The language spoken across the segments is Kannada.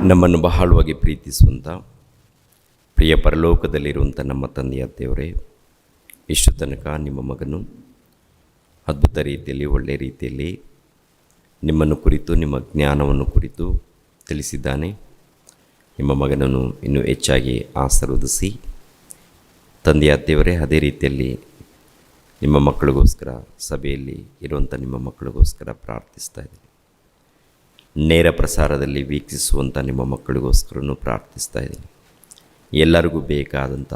ನಮ್ಮನ್ನು ಬಹಳವಾಗಿ ಪ್ರೀತಿಸುವಂಥ ಪ್ರಿಯ ಪರಲೋಕದಲ್ಲಿರುವಂಥ ನಮ್ಮ ತಂದೆಯ ದೇವರೇ, ಇಷ್ಟು ತನಕ ನಿಮ್ಮ ಮಗನು ಅದ್ಭುತ ರೀತಿಯಲ್ಲಿ, ಒಳ್ಳೆಯ ರೀತಿಯಲ್ಲಿ ನಿಮ್ಮನ್ನು ಕುರಿತು, ನಿಮ್ಮ ಜ್ಞಾನವನ್ನು ಕುರಿತು ತಿಳಿಸಿದ್ದಾನೆ. ನಿಮ್ಮ ಮಗನನ್ನು ಇನ್ನೂ ಹೆಚ್ಚಾಗಿ ಆಶೀರ್ವದಿಸಿ ತಂದೆಯ ದೇವರೇ, ಅದೇ ರೀತಿಯಲ್ಲಿ ನಿಮ್ಮ ಮಕ್ಕಳಿಗೋಸ್ಕರ, ಸಭೆಯಲ್ಲಿ ಇರುವಂಥ ನಿಮ್ಮ ಮಕ್ಕಳಿಗೋಸ್ಕರ ಪ್ರಾರ್ಥಿಸ್ತಾ ಇದ್ದೀನಿ. ನೇರ ಪ್ರಸಾರದಲ್ಲಿ ವೀಕ್ಷಿಸುವಂಥ ನಿಮ್ಮ ಮಕ್ಕಳಿಗೋಸ್ಕರನೂ ಪ್ರಾರ್ಥಿಸ್ತಾ ಇದ್ದೀನಿ. ಎಲ್ಲರಿಗೂ ಬೇಕಾದಂಥ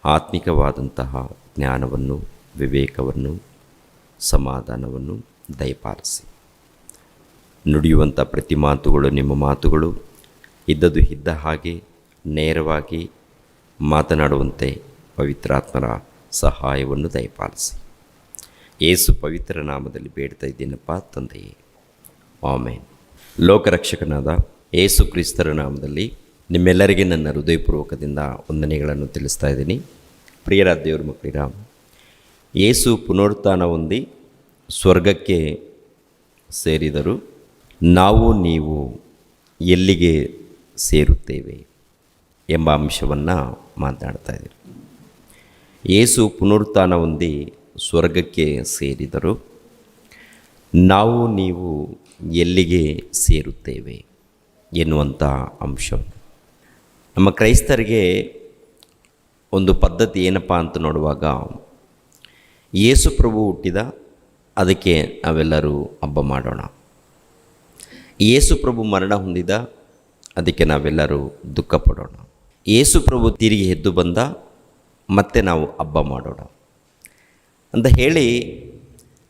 ಆತ್ಮಿಕವಾದಂತಹ ಜ್ಞಾನವನ್ನು, ವಿವೇಕವನ್ನು, ಸಮಾಧಾನವನ್ನು ದಯಪಾಲಿಸಿ. ನುಡಿಯುವಂಥ ಪ್ರತಿ ಮಾತುಗಳು ನಿಮ್ಮ ಮಾತುಗಳು ಇದ್ದದ್ದು ಇದ್ದ ಹಾಗೆ ನೇರವಾಗಿ ಮಾತನಾಡುವಂತೆ ಪವಿತ್ರಾತ್ಮರ ಸಹಾಯವನ್ನು ದಯಪಾಲಿಸಿ. ಯೇಸು ಪವಿತ್ರ ನಾಮದಲ್ಲಿ ಬೇಡ್ತಾ ಇದ್ದೀನಪ್ಪ ತಂದೆಯೇ, ಆಮೇನ್. ಲೋಕರಕ್ಷಕನಾದ ಯೇಸು ಕ್ರಿಸ್ತರ ನಾಮದಲ್ಲಿ ನಿಮ್ಮೆಲ್ಲರಿಗೆ ನನ್ನ ಹೃದಯಪೂರ್ವಕದಿಂದ ವಂದನೆಗಳನ್ನು ತಿಳಿಸ್ತಾ ಇದ್ದೀನಿ. ಪ್ರಿಯರ ದೇವ್ರ ಮಕ್ಕಳಿರ, ಯೇಸು ಪುನರುತ್ಥಾನ ಹೊಂದಿ ಸ್ವರ್ಗಕ್ಕೆ ಸೇರಿದರು. ನಾವು ನೀವು ಎಲ್ಲಿಗೆ ಸೇರುತ್ತೇವೆ ಎಂಬ ಅಂಶವನ್ನು ಮಾತನಾಡ್ತಾ ಇದ್ದೀರಿ. ಯೇಸು ಪುನರುತ್ಥಾನ ಹೊಂದಿ ಸ್ವರ್ಗಕ್ಕೆ ಸೇರಿದರು. ನಾವು ನೀವು ಎಲ್ಲಿಗೆ ಸೇರುತ್ತೇವೆ ಎನ್ನುವಂಥ ಅಂಶ. ನಮ್ಮ ಕ್ರೈಸ್ತರಿಗೆ ಒಂದು ಪದ್ಧತಿ ಏನಪ್ಪ ಅಂತ ನೋಡುವಾಗ, ಯೇಸು ಪ್ರಭು ಹುಟ್ಟಿದ, ಅದಕ್ಕೆ ನಾವೆಲ್ಲರೂ ಹಬ್ಬ ಮಾಡೋಣ. ಯೇಸು ಪ್ರಭು ಮರಣ ಹೊಂದಿದ, ಅದಕ್ಕೆ ನಾವೆಲ್ಲರೂ ದುಃಖ ಪಡೋಣ. ಯೇಸು ಪ್ರಭು ತಿರುಗಿ ಎದ್ದು ಬಂದ, ಮತ್ತೆ ನಾವು ಹಬ್ಬ ಮಾಡೋಣ ಅಂತ ಹೇಳಿ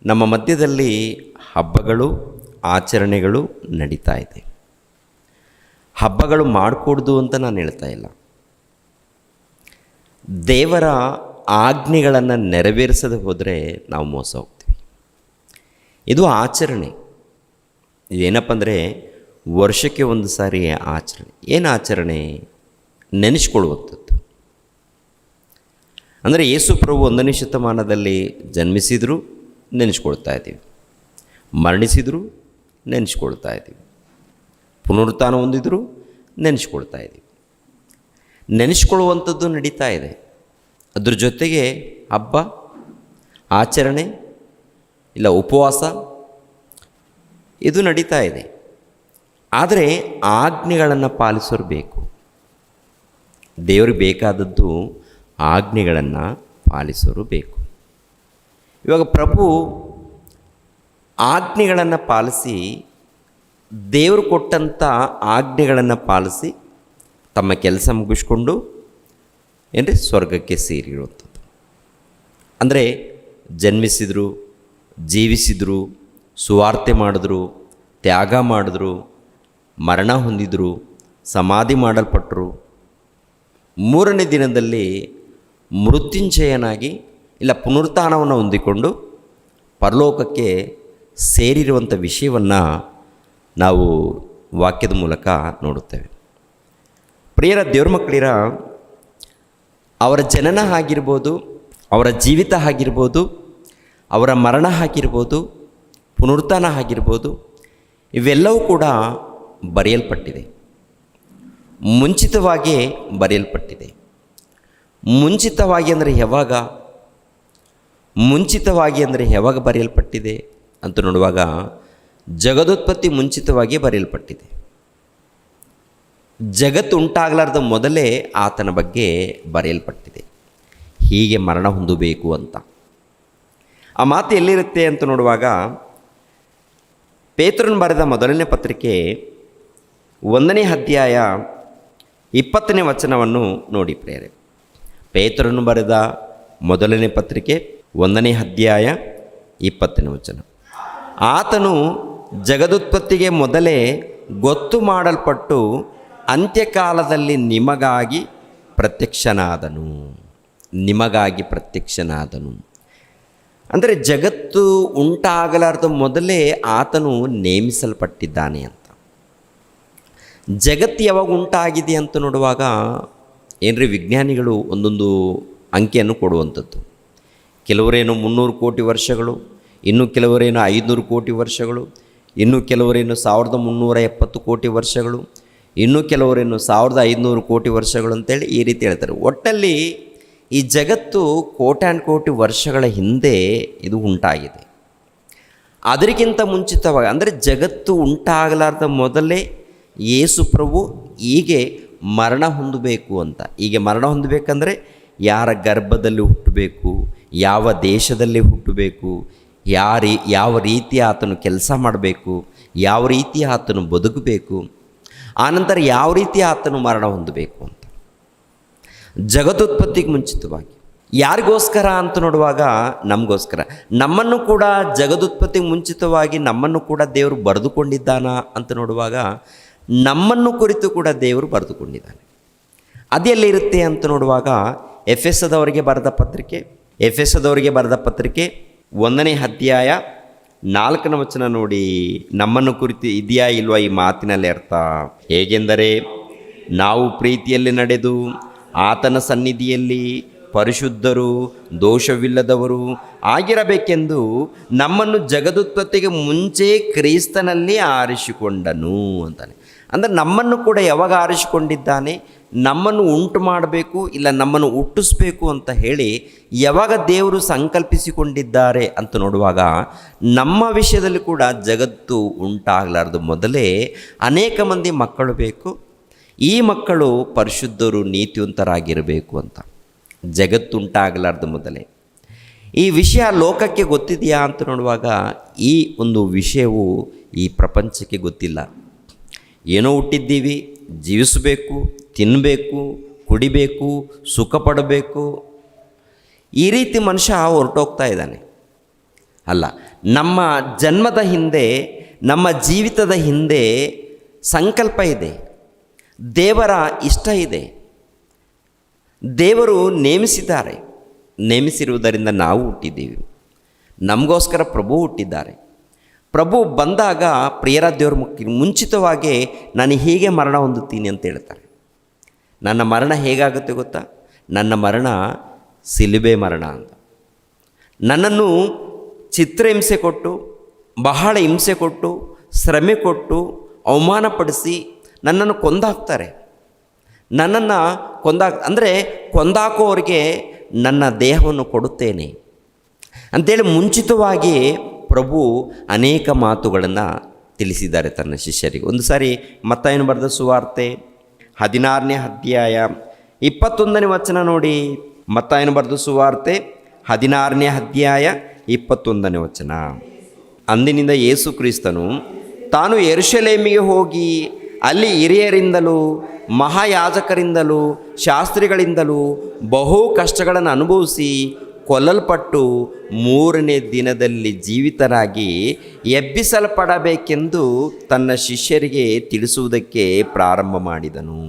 ನಮ್ಮ ಮಧ್ಯದಲ್ಲಿ ಹಬ್ಬಗಳು, ಆಚರಣೆಗಳು ನಡೀತಾ ಇದೆ. ಹಬ್ಬಗಳು ಮಾಡಿಕೊಡ್ದು ಅಂತ ನಾನು ಹೇಳ್ತಾ ಇಲ್ಲ. ದೇವರ ಆಜ್ಞೆಗಳನ್ನು ನೆರವೇರಿಸದೆ ಹೋದರೆ ನಾವು ಮೋಸ ಹೋಗ್ತೀವಿ. ಇದು ಆಚರಣೆ. ಇದೇನಪ್ಪ ಅಂದರೆ ವರ್ಷಕ್ಕೆ ಒಂದು ಸಾರಿ ಆಚರಣೆ. ಏನು ಆಚರಣೆ? ನೆನೆಸ್ಕೊಳ್ಳುವಂಥದ್ದು. ಅಂದರೆ ಯೇಸು ಪ್ರಭು 1ನೇ ಶತಮಾನದಲ್ಲಿ ಜನ್ಮಿಸಿದರೂ ನೆನೆಸ್ಕೊಳ್ತಾ ಇದ್ದೀವಿ, ಮರಣಿಸಿದರೂ ನೆನೆಸ್ಕೊಳ್ತಾ ಇದ್ದೀವಿ, ಪುನರುತ್ಥಾನ ಹೊಂದಿದ್ರು ನೆನೆಸ್ಕೊಳ್ತಾ ಇದ್ದೀವಿ. ನೆನೆಸ್ಕೊಳ್ಳುವಂಥದ್ದು ನಡೀತಾ ಇದೆ. ಅದ್ರ ಜೊತೆಗೆ ಹಬ್ಬ, ಆಚರಣೆ, ಇಲ್ಲ ಉಪವಾಸ, ಇದು ನಡೀತಾ ಇದೆ. ಆದರೆ ಆಜ್ಞೆಗಳನ್ನು ಪಾಲಿಸೋರು ಬೇಕು. ದೇವರಿಗೆ ಬೇಕಾದದ್ದು ಆಜ್ಞೆಗಳನ್ನು ಪಾಲಿಸೋರು ಬೇಕು. ಇವಾಗ ಪ್ರಭು ಆಜ್ಞೆಗಳನ್ನು ಪಾಲಿಸಿ, ದೇವರು ಕೊಟ್ಟಂಥ ಆಜ್ಞೆಗಳನ್ನು ಪಾಲಿಸಿ ತಮ್ಮ ಕೆಲಸ ಮುಗಿಸ್ಕೊಂಡು ಸ್ವರ್ಗಕ್ಕೆ ಸೇರಿರುವಂಥದ್ದು. ಅಂದರೆ ಜನ್ಮಿಸಿದರು, ಜೀವಿಸಿದರು, ಸುವಾರ್ತೆ ಮಾಡಿದ್ರು, ತ್ಯಾಗ ಮಾಡಿದ್ರು, ಮರಣ ಹೊಂದಿದರು, ಸಮಾಧಿ ಮಾಡಲ್ಪಟ್ಟರು, 3ನೇ ದಿನದಲ್ಲಿ ಮೃತ್ಯುಂಜಯನಾಗಿ, ಇಲ್ಲ ಪುನರುತ್ಥಾನವನ್ನು ಹೊಂದಿಕೊಂಡು ಪರಲೋಕಕ್ಕೆ ಸೇರಿರುವಂಥ ವಿಷಯವನ್ನು ನಾವು ವಾಕ್ಯದ ಮೂಲಕ ನೋಡುತ್ತೇವೆ. ಪ್ರಿಯರ ದೇವ್ರ ಮಕ್ಕಳಿರ, ಅವರ ಜನನ ಆಗಿರ್ಬೋದು, ಅವರ ಜೀವಿತ ಆಗಿರ್ಬೋದು, ಅವರ ಮರಣ ಆಗಿರ್ಬೋದು, ಪುನರುತ್ಥಾನ ಆಗಿರ್ಬೋದು, ಇವೆಲ್ಲವೂ ಕೂಡ ಬರೆಯಲ್ಪಟ್ಟಿದೆ. ಮುಂಚಿತವಾಗಿ ಬರೆಯಲ್ಪಟ್ಟಿದೆ. ಮುಂಚಿತವಾಗಿ ಅಂದರೆ ಯಾವಾಗ? ಮುಂಚಿತವಾಗಿ ಅಂದರೆ ಯಾವಾಗ ಬರೆಯಲ್ಪಟ್ಟಿದೆ ಅಂತ ನೋಡುವಾಗ, ಜಗದುತ್ಪತ್ತಿ ಮುಂಚಿತವಾಗಿ ಬರೆಯಲ್ಪಟ್ಟಿದೆ. ಜಗತ್ತು ಉಂಟಾಗಲಾರ್ದ ಮೊದಲೇ ಆತನ ಬಗ್ಗೆ ಬರೆಯಲ್ಪಟ್ಟಿದೆ, ಹೀಗೆ ಮರಣ ಹೊಂದಬೇಕು ಅಂತ. ಆ ಮಾತು ಎಲ್ಲಿರುತ್ತೆ ಅಂತ ನೋಡುವಾಗ, ಪೇತ್ರನು ಬರೆದ ಮೊದಲನೇ ಪತ್ರಿಕೆ 1ನೇ ಅಧ್ಯಾಯ 20ನೇ ವಚನವನ್ನು ನೋಡಿ ಪ್ರಿಯರೇ. ಪೇತ್ರನು ಬರೆದ ಮೊದಲನೇ ಪತ್ರಿಕೆ 1ನೇ ಅಧ್ಯಾಯ 20ನೇ ವಚನ. ಆತನು ಜಗದುತ್ಪತ್ತಿಗೆ ಮೊದಲೇ ಗೊತ್ತು ಮಾಡಲ್ಪಟ್ಟು ಅಂತ್ಯಕಾಲದಲ್ಲಿ ನಿಮಗಾಗಿ ಪ್ರತ್ಯಕ್ಷನಾದನು. ನಿಮಗಾಗಿ ಪ್ರತ್ಯಕ್ಷನಾದನು ಅಂದರೆ ಜಗತ್ತು ಉಂಟಾಗಲಾರ್ದ ಮೊದಲೇ ಆತನು ನೇಮಿಸಲ್ಪಟ್ಟಿದ್ದಾನೆ ಅಂತ. ಜಗತ್ತು ಯಾವಾಗ ಉಂಟಾಗಿದೆ ಅಂತ ನೋಡುವಾಗ ಏನ್ರಿ, ವಿಜ್ಞಾನಿಗಳು ಒಂದೊಂದು ಅಂಕೆಯನ್ನು ಕೊಡುವಂಥದ್ದು. ಕೆಲವರೇನು 300 ಕೋಟಿ ವರ್ಷಗಳು, ಇನ್ನು ಕೆಲವರೇನು 500 ಕೋಟಿ ವರ್ಷಗಳು, ಇನ್ನು ಕೆಲವರೇನು 1370 ಕೋಟಿ ವರ್ಷಗಳು, ಇನ್ನೂ ಕೆಲವರೇನು 1500 ಕೋಟಿ ವರ್ಷಗಳು ಅಂತೇಳಿ ಈ ರೀತಿ ಹೇಳ್ತಾರೆ. ಒಟ್ಟಲ್ಲಿ ಈ ಜಗತ್ತು ಕೋಟ್ಯಾನುಕೋಟಿ ವರ್ಷಗಳ ಹಿಂದೆ ಇದು ಉಂಟಾಗಿದೆ. ಅದಕ್ಕಿಂತ ಮುಂಚಿತವಾಗಿ ಅಂದರೆ ಜಗತ್ತು ಉಂಟಾಗಲಾರ್ದ ಮೊದಲೇ ಯೇಸು ಪ್ರಭು ಹೀಗೆ ಮರಣ ಹೊಂದಬೇಕು ಅಂತ. ಹೀಗೆ ಮರಣ ಹೊಂದಬೇಕಂದ್ರೆ ಯಾರ ಗರ್ಭದಲ್ಲಿ ಹುಟ್ಟಬೇಕು, ಯಾವ ದೇಶದಲ್ಲಿ ಹುಟ್ಟಬೇಕು, ಯಾವ ರೀತಿ ಆತನು ಕೆಲಸ ಮಾಡಬೇಕು, ಯಾವ ರೀತಿ ಆತನು ಬದುಕಬೇಕು, ಆನಂತರ ಯಾವ ರೀತಿ ಆತನು ಮರಣ ಹೊಂದಬೇಕು ಅಂತ ಜಗದುತ್ಪತ್ತಿಗೆ ಮುಂಚಿತವಾಗಿ. ಯಾರಿಗೋಸ್ಕರ ಅಂತ ನೋಡುವಾಗ ನಮಗೋಸ್ಕರ. ನಮ್ಮನ್ನು ಕೂಡ ಜಗದುತ್ಪತ್ತಿಗೆ ಮುಂಚಿತವಾಗಿ ನಮ್ಮನ್ನು ಕೂಡ ದೇವರು ಬರೆದುಕೊಂಡಿದ್ದಾನ ಅಂತ ನೋಡುವಾಗ ನಮ್ಮನ್ನು ಕುರಿತು ಕೂಡ ದೇವರು ಬರೆದುಕೊಂಡಿದ್ದಾನೆ. ಅದೆಲ್ಲಿರುತ್ತೆ ಅಂತ ನೋಡುವಾಗ ಎಫೆಸದವರಿಗೆ ಬರೆದ ಪತ್ರಿಕೆ 1ನೇ ಅಧ್ಯಾಯ 4ನೇ ವಚನ ನೋಡಿ. ನಮ್ಮನ್ನು ಕುರಿತು ಇದೆಯಾ ಇಲ್ವಾ ಈ ಮಾತಿನಲ್ಲಿ ಅರ್ಥ? ಹೇಗೆಂದರೆ ನಾವು ಪ್ರೀತಿಯಲ್ಲಿ ನಡೆದು ಆತನ ಸನ್ನಿಧಿಯಲ್ಲಿ ಪರಿಶುದ್ಧರು ದೋಷವಿಲ್ಲದವರು ಆಗಿರಬೇಕೆಂದು ನಮ್ಮನ್ನು ಜಗದುತ್ಪತ್ತಿಗೆ ಮುಂಚೆ ಕ್ರಿಸ್ತನಲ್ಲಿ ಆರಿಸಿಕೊಂಡನು ಅಂತಾನೆ. ಅಂದರೆ ನಮ್ಮನ್ನು ಕೂಡ ಯಾವಾಗ ಆರಿಸಿಕೊಂಡಿದ್ದಾನೆ, ನಮ್ಮನ್ನು ಉಂಟು ಮಾಡಬೇಕು ಇಲ್ಲ ನಮ್ಮನ್ನು ಹುಟ್ಟಿಸ್ಬೇಕು ಅಂತ ಹೇಳಿ ಯಾವಾಗ ದೇವರು ಸಂಕಲ್ಪಿಸಿಕೊಂಡಿದ್ದಾರೆ ಅಂತ ನೋಡುವಾಗ ನಮ್ಮ ವಿಷಯದಲ್ಲಿ ಕೂಡ ಜಗತ್ತು ಉಂಟಾಗಲಾರ್ದು ಮೊದಲೇ ಅನೇಕ ಮಂದಿ ಮಕ್ಕಳು ಬೇಕು. ಈ ಮಕ್ಕಳು ಪರಿಶುದ್ಧರು ನೀತಿವಂತರಾಗಿರಬೇಕು ಅಂತ ಜಗತ್ತುಂಟಾಗಲಾರ್ದು ಮೊದಲೇ. ಈ ವಿಷಯ ಲೋಕಕ್ಕೆ ಗೊತ್ತಿದೆಯಾ ಅಂತ ನೋಡುವಾಗ ಈ ಒಂದು ವಿಷಯವು ಈ ಪ್ರಪಂಚಕ್ಕೆ ಗೊತ್ತಿಲ್ಲ. ಏನೋ ಹುಟ್ಟಿದ್ದೀವಿ, ಜೀವಿಸಬೇಕು, ತಿನ್ನಬೇಕು, ಕುಡಿಬೇಕು, ಸುಖ ಪಡಬೇಕು, ಈ ರೀತಿ ಮನುಷ್ಯ ಹೊರಟೋಗ್ತಾ ಇದ್ದಾನೆ. ಅಲ್ಲ, ನಮ್ಮ ಜನ್ಮದ ಹಿಂದೆ, ನಮ್ಮ ಜೀವಿತದ ಹಿಂದೆ ಸಂಕಲ್ಪ ಇದೆ, ದೇವರ ಇಷ್ಟ ಇದೆ, ದೇವರು ನೇಮಿಸಿರುವುದರಿಂದ ನಾವು ಹುಟ್ಟಿದ್ದೀವಿ. ನಮಗೋಸ್ಕರ ಪ್ರಭು ಹುಟ್ಟಿದ್ದಾರೆ. ಪ್ರಭು ಬಂದಾಗ ಪ್ರಿಯರ ದೇವ್ರ ಮುಂಚಿತವಾಗಿ ನಾನು ಹೀಗೆ ಮರಣ ಹೊಂದುತ್ತೀನಿ ಅಂತ ಹೇಳ್ತಾರೆ. ನನ್ನ ಮರಣ ಹೇಗಾಗುತ್ತೆ ಗೊತ್ತಾ? ನನ್ನ ಮರಣ ಸಿಲುಬೆ ಮರಣ ಅಂತ. ನನ್ನನ್ನು ಚಿತ್ರಹಿಂಸೆ ಕೊಟ್ಟು, ಬಹಳ ಹಿಂಸೆ ಕೊಟ್ಟು, ಶ್ರಮೆ ಕೊಟ್ಟು, ಅವಮಾನಪಡಿಸಿ ನನ್ನನ್ನು ಕೊಂದಾಕ್ತಾರೆ. ನನ್ನನ್ನು ಅಂದರೆ ಕೊಂದಾಕೋರಿಗೆ ನನ್ನ ದೇಹವನ್ನು ಕೊಡುತ್ತೇನೆ ಅಂಥೇಳಿ ಮುಂಚಿತವಾಗಿ ಪ್ರಭು ಅನೇಕ ಮಾತುಗಳನ್ನು ತಿಳಿಸಿದ್ದಾರೆ ತನ್ನ ಶಿಷ್ಯರಿಗೆ. ಒಂದು ಸಾರಿ ಮತ್ತಾಯನು ಬರೆದ ಸುವಾರ್ತೆ 16ನೇ ಅಧ್ಯಾಯ 21ನೇ ವಚನ ನೋಡಿ. ಮತ್ತಾಯನು ಬರೆದ ಸುವಾರ್ತೆ 16ನೇ ಅಧ್ಯಾಯ 21ನೇ ವಚನ. ಅಂದಿನಿಂದ ಯೇಸು ಕ್ರಿಸ್ತನು ತಾನು ಯೆರೂಸಲೇಮಿಗೆ ಹೋಗಿ ಅಲ್ಲಿ ಹಿರಿಯರಿಂದಲೂ ಮಹಾಯಾಜಕರಿಂದಲೂ ಶಾಸ್ತ್ರಿಗಳಿಂದಲೂ ಬಹು ಕಷ್ಟಗಳನ್ನು ಅನುಭವಿಸಿ ಕೊಲ್ಲಲ್ಪಟ್ಟು 3ನೇ ದಿನದಲ್ಲಿ ಜೀವಿತರಾಗಿ ಎಬ್ಬಿಸಲ್ಪಡಬೇಕೆಂದು ತನ್ನ ಶಿಷ್ಯರಿಗೆ ತಿಳಿಸುವುದಕ್ಕೆ ಪ್ರಾರಂಭ ಮಾಡಿದನು.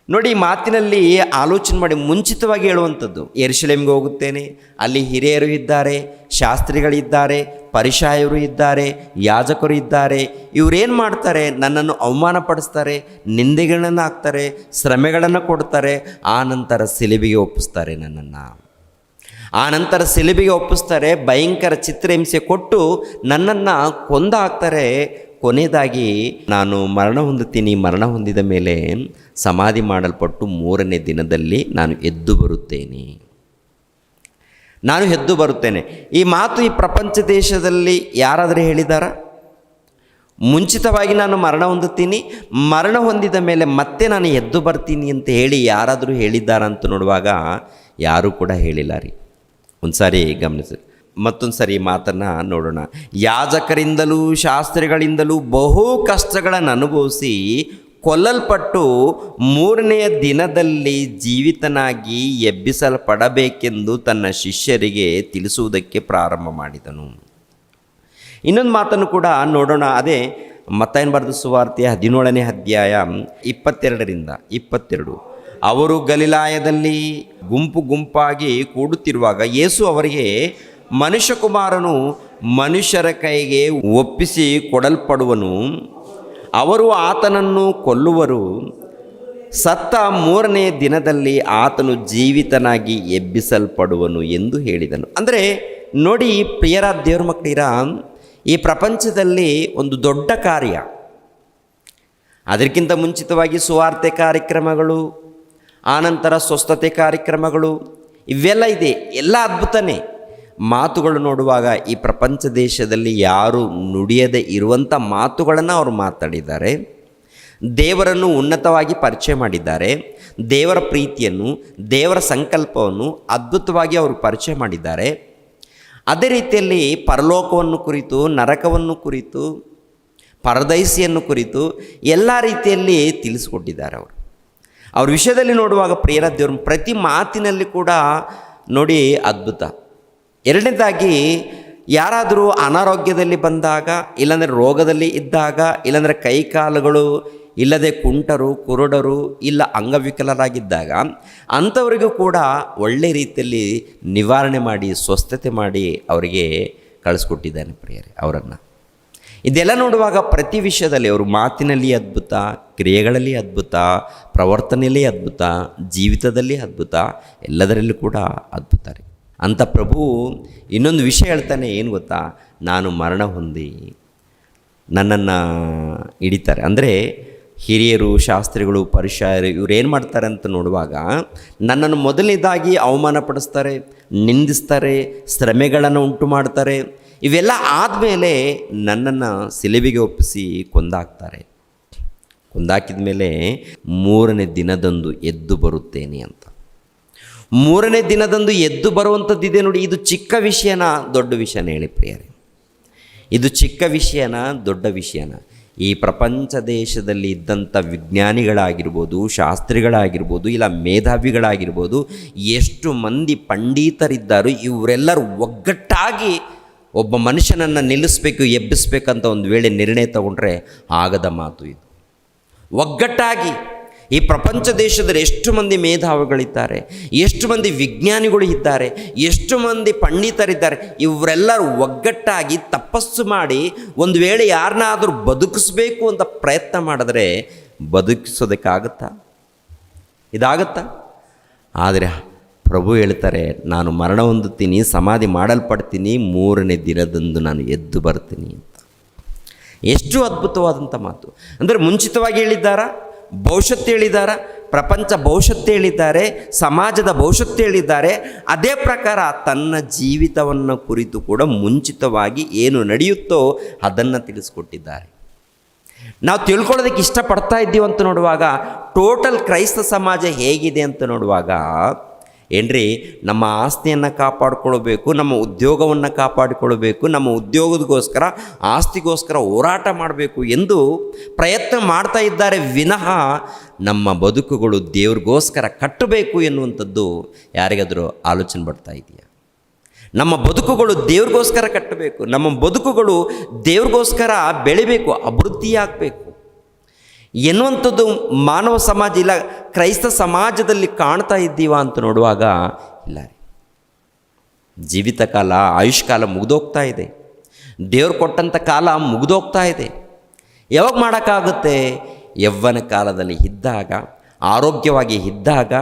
ನೋಡಿ, ಈ ಮಾತಿನಲ್ಲಿ ಆಲೋಚನೆ ಮಾಡಿ ಮುಂಚಿತವಾಗಿ ಹೇಳುವಂಥದ್ದು. ಯೆರೂಸಲೇಮಿಗೆ ಹೋಗುತ್ತೇನೆ, ಅಲ್ಲಿ ಹಿರಿಯರು ಇದ್ದಾರೆ, ಶಾಸ್ತ್ರಿಗಳಿದ್ದಾರೆ, ಪರಿಸಾಯರು ಇದ್ದಾರೆ, ಯಾಜಕರು ಇದ್ದಾರೆ. ಇವರೇನು ಮಾಡ್ತಾರೆ? ನನ್ನನ್ನು ಅವಮಾನಪಡಿಸ್ತಾರೆ, ನಿಂದೆಗಳನ್ನು ಹಾಕ್ತಾರೆ, ಶ್ರಮೆಗಳನ್ನು ಕೊಡ್ತಾರೆ, ಆ ನಂತರ ಸಿಲುಬೆಗೆ ಒಪ್ಪಿಸ್ತಾರೆ. ಸಿಲುಬೆಗೆ ಒಪ್ಪಿಸ್ತಾರೆ, ಭಯಂಕರ ಚಿತ್ರಹಿಂಸೆ ಕೊಟ್ಟು ನನ್ನನ್ನು ಕೊಂದು ಹಾಕ್ತಾರೆ. ಕೊನೆಯದಾಗಿ ನಾನು ಮರಣ ಹೊಂದಿದ ಮೇಲೆ ಸಮಾಧಿ ಮಾಡಲ್ಪಟ್ಟು 3ನೇ ದಿನದಲ್ಲಿ ನಾನು ಎದ್ದು ಬರುತ್ತೇನೆ. ಈ ಮಾತು ಈ ಪ್ರಪಂಚ ದೇಶದಲ್ಲಿ ಯಾರಾದರೂ ಹೇಳಿದಾರಾ? ಮುಂಚಿತವಾಗಿ ನಾನು ಮರಣ ಹೊಂದಿದ ಮೇಲೆ ಮತ್ತೆ ನಾನು ಎದ್ದು ಬರ್ತೀನಿ ಅಂತ ಹೇಳಿ ಯಾರಾದರೂ ಹೇಳಿದ್ದಾರ ಅಂತ ನೋಡುವಾಗ ಯಾರೂ ಕೂಡ ಹೇಳಿಲ್ಲ ರೀ. ಒಂದು ಸಾರಿ ಗಮನಿಸಿ, ಮತ್ತೊಂದು ಸಾರಿ ಮಾತನ್ನು ನೋಡೋಣ. ಯಾಜಕರಿಂದಲೂ ಶಾಸ್ತ್ರಿಗಳಿಂದಲೂ ಬಹು ಕಷ್ಟಗಳನ್ನು ಅನುಭವಿಸಿ ಕೊಲ್ಲಲ್ಪಟ್ಟು 3ನೇ ದಿನದಲ್ಲಿ ಜೀವಿತನಾಗಿ ಎಬ್ಬಿಸಲ್ಪಡಬೇಕೆಂದು ತನ್ನ ಶಿಷ್ಯರಿಗೆ ತಿಳಿಸುವುದಕ್ಕೆ ಪ್ರಾರಂಭ ಮಾಡಿದನು. ಇನ್ನೊಂದು ಮಾತನ್ನು ಕೂಡ ನೋಡೋಣ. ಅದೇ ಮತ್ತಾಯನು ಬರೆದ ಸುವಾರ್ತೆ 17ನೇ ಅಧ್ಯಾಯ 22ರಿಂದ 22. ಅವರು ಗಲಿಲಾಯದಲ್ಲಿ ಗುಂಪಾಗಿ ಕೂಡುತ್ತಿರುವಾಗ ಯೇಸು ಅವರಿಗೆ, ಮನುಷ್ಯಕುಮಾರನು ಮನುಷ್ಯರ ಕೈಗೆ ಒಪ್ಪಿಸಿ ಕೊಡಲ್ಪಡುವನು, ಅವರು ಆತನನ್ನು ಕೊಲ್ಲುವರು, ಸತ್ತ 3ನೇ ದಿನದಲ್ಲಿ ಆತನು ಜೀವಿತನಾಗಿ ಎಬ್ಬಿಸಲ್ಪಡುವನು ಎಂದು ಹೇಳಿದನು. ಅಂದರೆ ನೋಡಿ ಪ್ರಿಯರ ದೇವ್ರ ಮಕ್ಕಳಿರ, ಈ ಪ್ರಪಂಚದಲ್ಲಿ ಒಂದು ದೊಡ್ಡ ಕಾರ್ಯ, ಅದಕ್ಕಿಂತ ಮುಂಚಿತವಾಗಿ ಸುವಾರ್ತೆ ಕಾರ್ಯಕ್ರಮಗಳು, ಆನಂತರ ಸ್ವಸ್ಥತೆ ಕಾರ್ಯಕ್ರಮಗಳು, ಇವೆಲ್ಲ ಇದೆ. ಎಲ್ಲ ಅದ್ಭುತನೇ. ಮಾತುಗಳು ನೋಡುವಾಗ ಈ ಪ್ರಪಂಚ ದೇಶದಲ್ಲಿ ಯಾರು ನುಡಿಯದೇ ಇರುವಂಥ ಮಾತುಗಳನ್ನು ಅವರು ಮಾತಾಡಿದ್ದಾರೆ. ದೇವರನ್ನು ಉನ್ನತವಾಗಿ ಪರಿಚಯ ಮಾಡಿದ್ದಾರೆ. ದೇವರ ಪ್ರೀತಿಯನ್ನು, ದೇವರ ಸಂಕಲ್ಪವನ್ನು ಅದ್ಭುತವಾಗಿ ಅವರು ಪರಿಚಯ ಮಾಡಿದ್ದಾರೆ. ಅದೇ ರೀತಿಯಲ್ಲಿ ಪರಲೋಕವನ್ನು ಕುರಿತು, ನರಕವನ್ನು ಕುರಿತು, ಪರದೈಸಿಯನ್ನು ಕುರಿತು ಎಲ್ಲ ರೀತಿಯಲ್ಲಿ ತಿಳಿಸ್ಕೊಟ್ಟಿದ್ದಾರೆ ಅವರು. ಅವ್ರ ವಿಷಯದಲ್ಲಿ ನೋಡುವಾಗ ಪ್ರಿಯರ ದೇವರು ಪ್ರತಿ ಮಾತಿನಲ್ಲಿ ಕೂಡ ನೋಡಿ ಅದ್ಭುತ. ಎರಡನೇದಾಗಿ, ಯಾರಾದರೂ ಅನಾರೋಗ್ಯದಲ್ಲಿ ಬಂದಾಗ, ಇಲ್ಲಾಂದರೆ ರೋಗದಲ್ಲಿ ಇದ್ದಾಗ, ಇಲ್ಲಾಂದರೆ ಕೈಕಾಲುಗಳು ಇಲ್ಲದೆ ಕುಂಟರು, ಕುರುಡರು, ಇಲ್ಲ ಅಂಗವಿಕಲರಾಗಿದ್ದಾಗ ಅಂಥವರಿಗೂ ಕೂಡ ಒಳ್ಳೆ ರೀತಿಯಲ್ಲಿ ನಿವಾರಣೆ ಮಾಡಿ, ಸ್ವಸ್ಥತೆ ಮಾಡಿ ಅವರಿಗೆ ಕಳಿಸ್ಕೊಟ್ಟಿದ್ದಾನೆ ಪ್ರಿಯರೇ ಅವರನ್ನು. ಇದೆಲ್ಲ ನೋಡುವಾಗ ಪ್ರತಿ ವಿಷಯದಲ್ಲಿ ಅವರು ಮಾತಿನಲ್ಲಿ ಅದ್ಭುತ, ಕ್ರಿಯೆಗಳಲ್ಲಿ ಅದ್ಭುತ, ಪ್ರವರ್ತನೆಯಲ್ಲಿ ಅದ್ಭುತ, ಜೀವಿತದಲ್ಲಿ ಅದ್ಭುತ, ಎಲ್ಲದರಲ್ಲೂ ಕೂಡ ಅದ್ಭುತ ರೀ. ಅಂಥ ಪ್ರಭು ಇನ್ನೊಂದು ವಿಷಯ ಹೇಳ್ತಾನೆ, ಏನು ಗೊತ್ತಾ? ನಾನು ಮರಣ ಹೊಂದಿ ನನ್ನನ್ನು ಹಿಡಿತಾರೆ. ಅಂದರೆ ಹಿರಿಯರು, ಶಾಸ್ತ್ರಿಗಳು, ಪರಿಸಯರು ಇವರೇನು ಮಾಡ್ತಾರೆ ಅಂತ ನೋಡುವಾಗ ನನ್ನನ್ನು ಮೊದಲನೇದಾಗಿ ಅವಮಾನಪಡಿಸ್ತಾರೆ, ನಿಂದಿಸ್ತಾರೆ, ಶ್ರಮೆಗಳನ್ನು ಉಂಟು ಮಾಡ್ತಾರೆ. ಇವೆಲ್ಲ ಆದಮೇಲೆ ನನ್ನನ್ನು ಸಿಲುಬೆಗೆ ಒಪ್ಪಿಸಿ ಕೊಂದಾಕ್ತಾರೆ. ಕೊಂದಾಕಿದ ಮೇಲೆ 3ನೇ ದಿನದಂದು ಎದ್ದು ಬರುತ್ತೇನೆ ಅಂತ. 3ನೇ ದಿನದಂದು ಎದ್ದು ಬರುವಂಥದ್ದಿದೆ ನೋಡಿ. ಇದು ಚಿಕ್ಕ ವಿಷಯನ ದೊಡ್ಡ ವಿಷಯನ ಹೇಳಿ ಪ್ರಿಯರೇ? ಇದು ಚಿಕ್ಕ ವಿಷಯನ ದೊಡ್ಡ ವಿಷಯನ? ಈ ಪ್ರಪಂಚ ದೇಶದಲ್ಲಿ ಇದ್ದಂಥ ವಿಜ್ಞಾನಿಗಳಾಗಿರ್ಬೋದು, ಶಾಸ್ತ್ರಿಗಳಾಗಿರ್ಬೋದು, ಇಲ್ಲ ಮೇಧಾವಿಗಳಾಗಿರ್ಬೋದು, ಎಷ್ಟು ಮಂದಿ ಪಂಡಿತರಿದ್ದಾರೋ ಇವರೆಲ್ಲರೂ ಒಗ್ಗಟ್ಟಾಗಿ ಒಬ್ಬ ಮನುಷ್ಯನನ್ನು ನಿಲ್ಲಿಸಬೇಕು, ಎಬ್ಬಿಸ್ಬೇಕಂತ ಒಂದು ವೇಳೆ ನಿರ್ಣಯ ತಗೊಂಡ್ರೆ ಆಗದ ಮಾತು ಇದು. ಒಗ್ಗಟ್ಟಾಗಿ ಈ ಪ್ರಪಂಚ ದೇಶದಲ್ಲಿ ಎಷ್ಟು ಮಂದಿ ಮೇಧಾವಿಗಳಿದ್ದಾರೆ, ಎಷ್ಟು ಮಂದಿ ವಿಜ್ಞಾನಿಗಳು ಇದ್ದಾರೆ, ಎಷ್ಟು ಮಂದಿ ಪಂಡಿತರಿದ್ದಾರೆ, ಇವರೆಲ್ಲರೂ ಒಗ್ಗಟ್ಟಾಗಿ ತಪಸ್ಸು ಮಾಡಿ ಒಂದು ವೇಳೆ ಯಾರನ್ನಾದರೂ ಬದುಕಿಸ್ಬೇಕು ಅಂತ ಪ್ರಯತ್ನ ಮಾಡಿದ್ರೆ ಬದುಕಿಸೋದಕ್ಕಾಗತ್ತಾ? ಇದಾಗತ್ತಾ? ಆದರೆ ಪ್ರಭು ಹೇಳ್ತಾರೆ, ನಾನು ಮರಣ ಹೊಂದುತ್ತೀನಿ, ಸಮಾಧಿ ಮಾಡಲ್ಪಡ್ತೀನಿ, 3ನೇ ದಿನದಂದು ನಾನು ಎದ್ದು ಬರ್ತೀನಿ ಅಂತ. ಎಷ್ಟು ಅದ್ಭುತವಾದಂಥ ಮಾತು! ಅಂದರೆ ಮುಂಚಿತವಾಗಿ ಹೇಳಿದ್ದಾರಾ? ಭವಿಷ್ಯತ್ತು ಹೇಳಿದ್ದಾರೆ, ಪ್ರಪಂಚ ಭವಿಷ್ಯತ್ತು ಹೇಳಿದ್ದಾರೆ, ಸಮಾಜದ ಭವಿಷ್ಯತ್ತು ಹೇಳಿದ್ದಾರೆ. ಅದೇ ಪ್ರಕಾರ ತನ್ನ ಜೀವಿತವನ್ನು ಕುರಿತು ಕೂಡ ಮುಂಚಿತವಾಗಿ ಏನು ನಡೆಯುತ್ತೋ ಅದನ್ನು ತಿಳಿಸ್ಕೊಟ್ಟಿದ್ದಾರೆ. ನಾವು ತಿಳ್ಕೊಳ್ಳೋದಕ್ಕೆ ಇಷ್ಟಪಡ್ತಾ ಇದ್ದೀವಿ ಅಂತ ನೋಡುವಾಗ, ಟೋಟಲ್ ಕ್ರೈಸ್ತ ಸಮಾಜ ಹೇಗಿದೆ ಅಂತ ನೋಡುವಾಗ ಏನ್ರಿ, ನಮ್ಮ ಆಸ್ತಿಯನ್ನು ಕಾಪಾಡಿಕೊಳ್ಬೇಕು, ನಮ್ಮ ಉದ್ಯೋಗವನ್ನು ಕಾಪಾಡಿಕೊಳ್ಬೇಕು, ನಮ್ಮ ಉದ್ಯೋಗದಗೋಸ್ಕರ, ಆಸ್ತಿಗೋಸ್ಕರ ಹೋರಾಟ ಮಾಡಬೇಕು ಎಂದು ಪ್ರಯತ್ನ ಮಾಡ್ತಾ ಇದ್ದಾರೆ ವಿನಃ ನಮ್ಮ ಬದುಕುಗಳು ದೇವ್ರಿಗೋಸ್ಕರ ಕಟ್ಟಬೇಕು ಎನ್ನುವಂಥದ್ದು ಯಾರಿಗಾದರೂ ಆಲೋಚನೆ ಬರ್ತಾ ಇದೆಯಾ? ನಮ್ಮ ಬದುಕುಗಳು ದೇವ್ರಿಗೋಸ್ಕರ ಕಟ್ಟಬೇಕು, ನಮ್ಮ ಬದುಕುಗಳು ದೇವ್ರಿಗೋಸ್ಕರ ಬೆಳಿಬೇಕು, ಅಭಿವೃದ್ಧಿಯಾಗಬೇಕು ಎನ್ನುವಂಥದ್ದು ಮಾನವ ಸಮಾಜ ಇಲ್ಲ ಕ್ರೈಸ್ತ ಸಮಾಜದಲ್ಲಿ ಕಾಣ್ತಾ ಇದ್ದೀವ ಅಂತ ನೋಡುವಾಗ ಇಲ್ಲ ರೀ. ಜೀವಿತ ಕಾಲ, ಆಯುಷ್ಕಾಲ ಮುಗಿದೋಗ್ತಾ ಇದೆ. ದೇವ್ರು ಕೊಟ್ಟಂಥ ಕಾಲ ಮುಗಿದೋಗ್ತಾ ಇದೆ. ಯಾವಾಗ ಮಾಡೋಕ್ಕಾಗುತ್ತೆ? ಯವ್ವನ ಕಾಲದಲ್ಲಿ ಇದ್ದಾಗ, ಆರೋಗ್ಯವಾಗಿ ಇದ್ದಾಗ,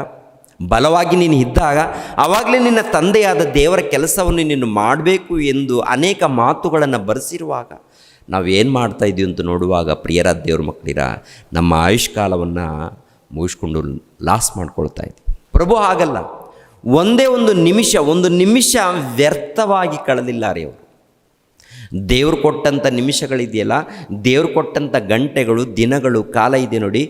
ಬಲವಾಗಿ ನೀನು ಇದ್ದಾಗ, ಆವಾಗಲೇ ನಿನ್ನ ತಂದೆಯಾದ ದೇವರ ಕೆಲಸವನ್ನು ನೀನು ಮಾಡಬೇಕು ಎಂದು ಅನೇಕ ಮಾತುಗಳನ್ನು ಬರೆಸಿರುವಾಗ ನಾವೇನು ಮಾಡ್ತಾಯಿದ್ದೀವಿ ಅಂತ ನೋಡುವಾಗ ಪ್ರಿಯರ ದೇವ್ರ ಮಕ್ಕಳಿರ ನಮ್ಮ ಆಯುಷ್ಕಾಲವನ್ನು ಮುಗಿಸ್ಕೊಂಡು ಲಾಸ್ ಮಾಡ್ಕೊಳ್ತಾ ಇದ್ದೀವಿ. ಪ್ರಭು ಹಾಗಲ್ಲ. ಒಂದೇ ಒಂದು ನಿಮಿಷ ವ್ಯರ್ಥವಾಗಿ ಕಳೆದಿಲ್ಲ ರೀ ಅವರು. ದೇವ್ರು ಕೊಟ್ಟಂಥ ನಿಮಿಷಗಳಿದೆಯಲ್ಲ, ದೇವ್ರು ಕೊಟ್ಟಂಥ ಗಂಟೆಗಳು, ದಿನಗಳು, ಕಾಲ ಇದೆ ನೋಡಿ,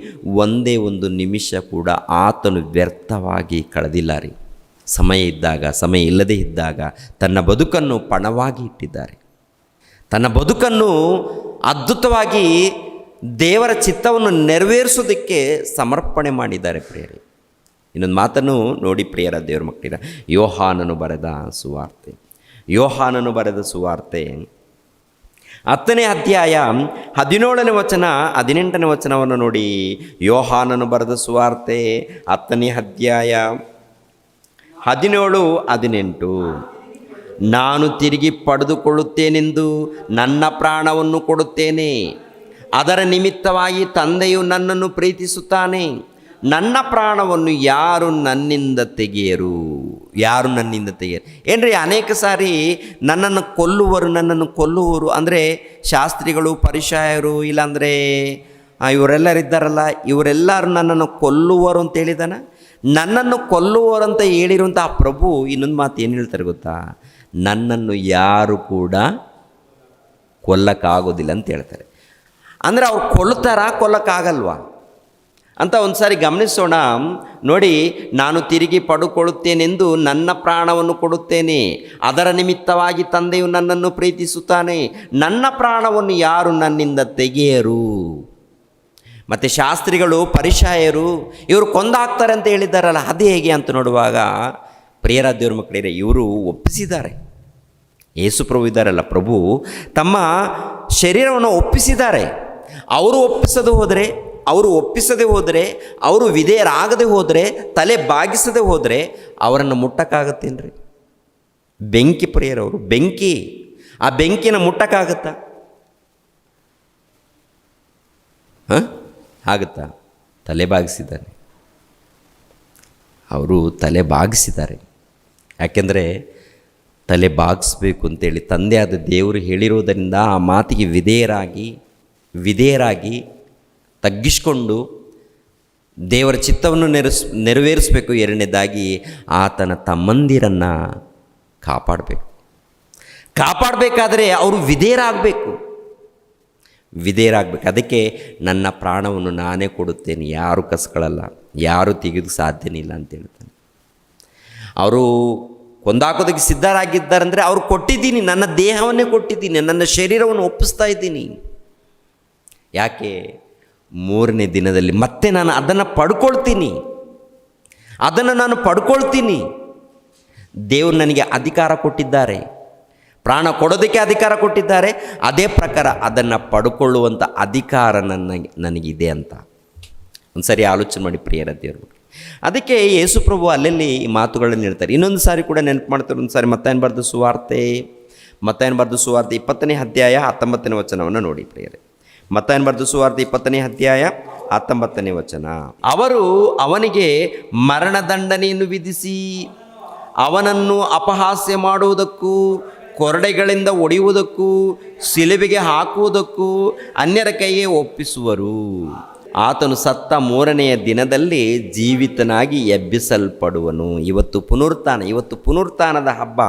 ಒಂದೇ ಒಂದು ನಿಮಿಷ ಕೂಡ ಆತನು ವ್ಯರ್ಥವಾಗಿ ಕಳೆದಿಲ್ಲ ರೀ. ಸಮಯ ಇದ್ದಾಗ, ಸಮಯ ಇಲ್ಲದೇ ಇದ್ದಾಗ ತನ್ನ ಬದುಕನ್ನು ಪಣವಾಗಿ ಇಟ್ಟಿದ್ದಾರೆ. ತನ್ನ ಬದುಕನ್ನು ಅದ್ಭುತವಾಗಿ ದೇವರ ಚಿತ್ತವನ್ನು ನೆರವೇರಿಸೋದಕ್ಕೆ ಸಮರ್ಪಣೆ ಮಾಡಿದ್ದಾರೆ ಪ್ರಿಯರೇ. ಇನ್ನೊಂದು ಮಾತನ್ನು ನೋಡಿ ಪ್ರಿಯರ ದೇವರ ಮಕ್ಕಳಿರ, ಯೋಹಾನನು ಬರೆದ ಸುವಾರ್ತೆ 10ನೇ ಅಧ್ಯಾಯ 17ನೇ ವಚನ 18ನೇ ವಚನವನ್ನು ನೋಡಿ. ಯೋಹಾನನು ಬರೆದ ಸುವಾರ್ತೆ 10ನೇ ಅಧ್ಯಾಯ 17-18. ನಾನು ತಿರುಗಿ ಪಡೆದುಕೊಳ್ಳುತ್ತೇನೆಂದು ನನ್ನ ಪ್ರಾಣವನ್ನು ಕೊಡುತ್ತೇನೆ. ಅದರ ನಿಮಿತ್ತವಾಗಿ ತಂದೆಯು ನನ್ನನ್ನು ಪ್ರೀತಿಸುತ್ತಾನೆ. ನನ್ನ ಪ್ರಾಣವನ್ನು ಯಾರು ನನ್ನಿಂದ ತೆಗೆಯರು. ಏನ್ರಿ, ಅನೇಕ ಸಾರಿ ನನ್ನನ್ನು ಕೊಲ್ಲುವರು ಅಂದರೆ ಶಾಸ್ತ್ರಿಗಳು, ಪರಿಸಯರು, ಇಲ್ಲಾಂದರೆ ಇವರೆಲ್ಲರಿದ್ದಾರಲ್ಲ, ಇವರೆಲ್ಲರೂ ನನ್ನನ್ನು ಕೊಲ್ಲುವರು ಅಂತ ಹೇಳಿದಾನ. ನನ್ನನ್ನು ಕೊಲ್ಲುವರು ಅಂತ ಹೇಳಿರುವಂಥ ಆ ಪ್ರಭು ಇನ್ನೊಂದು ಮಾತು ಏನು ಹೇಳ್ತಾರೆ ಗೊತ್ತಾ? ನನ್ನನ್ನು ಯಾರು ಕೂಡ ಕೊಲ್ಲಕ್ಕಾಗೋದಿಲ್ಲ ಅಂತ ಹೇಳ್ತಾರೆ. ಅಂದರೆ ಅವ್ರು ಕೊಲ್ಲಕ್ಕಾಗಲ್ವಾ ಅಂತ ಒಂದು ಸಾರಿ ಗಮನಿಸೋಣ. ನೋಡಿ, ನಾನು ತಿರುಗಿ ಪಡುಕೊಳ್ಳುತ್ತೇನೆಂದು ನನ್ನ ಪ್ರಾಣವನ್ನು ಕೊಡುತ್ತೇನೆ, ಅದರ ನಿಮಿತ್ತವಾಗಿ ತಂದೆಯು ನನ್ನನ್ನು ಪ್ರೀತಿಸುತ್ತಾನೆ. ನನ್ನ ಪ್ರಾಣವನ್ನು ಯಾರು ನನ್ನಿಂದ ತೆಗೆಯರು? ಮತ್ತು ಶಾಸ್ತ್ರಿಗಳು, ಪರಿಸಾಯರು ಇವರು ಕೊಂದಾಕ್ತಾರೆ ಅಂತ ಹೇಳಿದ್ದಾರಲ್ಲ, ಅದು ಹೇಗೆ ಅಂತ ನೋಡುವಾಗ ಪ್ರಿಯರ ದೇವ್ರ ಮಕ್ಕಳಿಗೆ ಇವರು ಒಪ್ಪಿಸಿದ್ದಾರೆ. ಯೇಸು ಪ್ರಭು ಇದ್ದಾರಲ್ಲ, ಪ್ರಭು ತಮ್ಮ ಶರೀರವನ್ನು ಒಪ್ಪಿಸಿದ್ದಾರೆ. ಅವರು ಒಪ್ಪಿಸದೆ ಹೋದರೆ, ಅವರು ವಿಧೇಯರಾಗದೆ ಹೋದರೆ, ತಲೆ ಬಾಗಿಸದೆ ಹೋದರೆ ಅವರನ್ನು ಮುಟ್ಟಕ್ಕಾಗತ್ತೇನ್ರಿ? ಬೆಂಕಿ ಪ್ರಿಯರವರು, ಬೆಂಕಿ. ಆ ಬೆಂಕಿನ ಮುಟ್ಟಕ್ಕಾಗತ್ತಾ? ಆಗುತ್ತಾ? ತಲೆ ಬಾಗಿಸಿದ್ದಾರೆ, ಅವರು ತಲೆ ಬಾಗಿಸಿದ್ದಾರೆ. ಯಾಕೆಂದರೆ ತಲೆ ಬಾಗಿಸ್ಬೇಕು ಅಂತೇಳಿ ತಂದೆಯಾದ ದೇವರು ಹೇಳಿರೋದರಿಂದ ಆ ಮಾತಿಗೆ ವಿಧೇಯರಾಗಿ ತಗ್ಗಿಸ್ಕೊಂಡು ದೇವರ ಚಿತ್ತವನ್ನು ನೆರವೇರಿಸಬೇಕು. ಎರಡನೇದಾಗಿ ಆತನ ತಮ್ಮಂದಿರನ್ನು ಕಾಪಾಡಬೇಕಾದರೆ ಅವರು ವಿಧೇಯರಾಗಬೇಕು. ಅದಕ್ಕೆ ನನ್ನ ಪ್ರಾಣವನ್ನು ನಾನೇ ಕೊಡುತ್ತೇನೆ, ಯಾರು ಕಸ್ಕೊಳ್ಳಲ್ಲ, ಯಾರು ತೆಗೆದು ಸಾಧ್ಯನೇ ಇಲ್ಲ ಅಂತ ಹೇಳ್ತಾನೆ. ಅವರು ಕೊಂದಾಕೋದಕ್ಕೆ ಸಿದ್ಧರಾಗಿದ್ದಾರಂದರೆ ಅವ್ರು ಕೊಟ್ಟಿದ್ದೀನಿ, ನನ್ನ ದೇಹವನ್ನೇ ಕೊಟ್ಟಿದ್ದೀನಿ, ನನ್ನ ಶರೀರವನ್ನು ಒಪ್ಪಿಸ್ತಾ ಇದ್ದೀನಿ. ಯಾಕೆ? ಮೂರನೇ ದಿನದಲ್ಲಿ ಮತ್ತೆ ನಾನು ಅದನ್ನು ಪಡ್ಕೊಳ್ತೀನಿ. ದೇವರು ನನಗೆ ಅಧಿಕಾರ ಕೊಟ್ಟಿದ್ದಾರೆ, ಪ್ರಾಣ ಕೊಡೋದಕ್ಕೆ ಅಧಿಕಾರ ಕೊಟ್ಟಿದ್ದಾರೆ. ಅದೇ ಪ್ರಕಾರ ಅದನ್ನು ಪಡ್ಕೊಳ್ಳುವಂಥ ಅಧಿಕಾರ ನನಗಿದೆ ಅಂತ ಒಂದು ಸಾರಿ ಆಲೋಚನೆ ಮಾಡಿ ಪ್ರಿಯರ ದೇವರು. ಅದಕ್ಕೆ ಯೇಸು ಪ್ರಭು ಅಲ್ಲಲ್ಲಿ ಈ ಮಾತುಗಳನ್ನು ಹೇಳ್ತಾರೆ. ಇನ್ನೊಂದು ಸಾರಿ ಕೂಡ ನೆನಪು ಮಾಡ್ತಾರೆ. ಒಂದು ಸಾರಿ ಮತ್ತಾಯನ ಬರೆದ ಸುವಾರ್ತೆ 20ನೇ ಅಧ್ಯಾಯ 19ನೇ ವಚನವನ್ನು ನೋಡಿ ಪ್ರಿಯರೇ. ಮತ್ತಾಯನ ಬರೆದ ಸುವಾರ್ತೆ 20ನೇ ಅಧ್ಯಾಯ 19ನೇ ವಚನ. ಅವರು ಅವನಿಗೆ ಮರಣದಂಡನೆಯನ್ನು ವಿಧಿಸಿ ಅವನನ್ನು ಅಪಹಾಸ್ಯ ಮಾಡುವುದಕ್ಕೂ, ಕೊರಡೆಗಳಿಂದ ಹೊಡೆಯುವುದಕ್ಕೂ, ಶಿಲುಬೆಗೆ ಹಾಕುವುದಕ್ಕೂ ಅನ್ಯರ ಕೈಗೆ ಒಪ್ಪಿಸುವರು. ಆತನು ಸತ್ತ 3ನೆಯ ದಿನದಲ್ಲಿ ಜೀವಿತನಾಗಿ ಎಬ್ಬಿಸಲ್ಪಡುವನು. ಇವತ್ತು ಪುನರುತ್ಥಾನದ ಹಬ್ಬ.